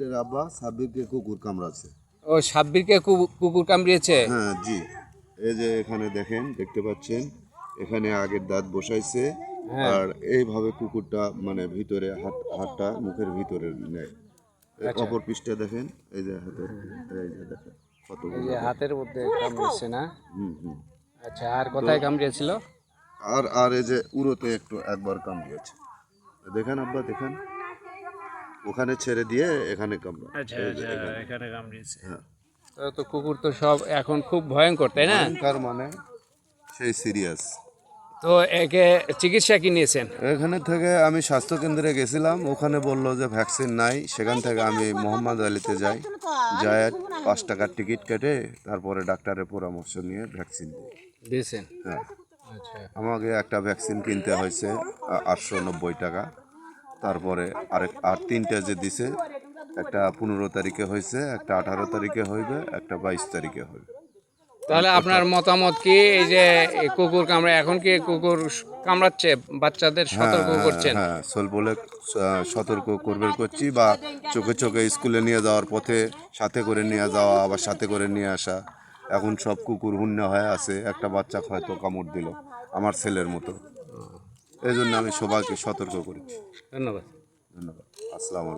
এর আব্বা সাব্বিরকে কুকুর কামড়াচ্ছে। ও সাব্বিরকে কুকুর কামড়িয়েছে। হ্যাঁ জি, এই যে এখানে দেখেন, দেখতে পাচ্ছেন এখানে আগের দাঁত বসাইছে। হ্যাঁ। আর এইভাবে কুকুরটা মানে ভিতরে হাতটা মুখের ভিতরে নেয়। আচ্ছা। অপর পৃষ্ঠা দেখেন, এই যে হাতের, এই যে দেখেন এই কতগুলো যে দাঁত। হাতের মধ্যে কামড়িয়েছে না? হুম হুম। আচ্ছা, আর কোথায় কামড়িয়েছিল? আর আর এই যে উড়োতে একটু একবার কামড়িয়েছে। দেখেন আব্বা, দেখেন ওখানে ছেড়ে দিয়ে এখানে কামড়া। আচ্ছা এই যে আচ্ছা, এখানে। এখানে কামড়িয়েছে। হ্যাঁ, তো কুকুর তো সব এখন খুব ভয়ঙ্কর, তাই না? ভয়ঙ্কর মানে সেই সিরিয়াস। তো একে চিকিৎসা কি নিয়েছেন? এখানে থেকে আমি স্বাস্থ্যকেন্দ্রে গেছিলাম, ওখানে বললো যে ভ্যাকসিন নাই। সেখান থেকে আমি মোহাম্মদ আলীতে যাই, যাই 5 টাকার টিকিট কেটে তারপরে ডাক্তারের পরামর্শ নিয়ে ভ্যাকসিন দিই। দিয়েছেন। হ্যাঁ, আচ্ছা। আমাকে একটা ভ্যাকসিন কিনতে হয়েছে 890 টাকা। তারপরে আর 3টা যে দিছে, একটা 15 তারিখে হয়েছে, একটা 18 তারিখে হইবে, একটা 22 তারিখে হইবে। তাহলে আপনার মতামত কি, এই যে এই কুকুর কামড়ে, এখন কি কুকুর কামড়াচ্ছে বাচ্চাদের হ্যাঁ সতর্ক হ্যাঁ করছেন? হ্যাঁ, বলে সতর্ক করবে করছি, বা চোখে চোখে স্কুলে নিয়ে যাওয়ার পথে সাথে করে নিয়ে যাওয়া, আবার সাথে করে নিয়ে আসা। এখন সব কুকুর হুন্না হয়ে আছে, একটা বাচ্চা হয়তো কামড় দিল আমার ছেলের মতো। এই জন্য আমি সবাইকে সতর্ক করেছি। ধন্যবাদ। ধন্যবাদ। আসসালামু আলাইকুম।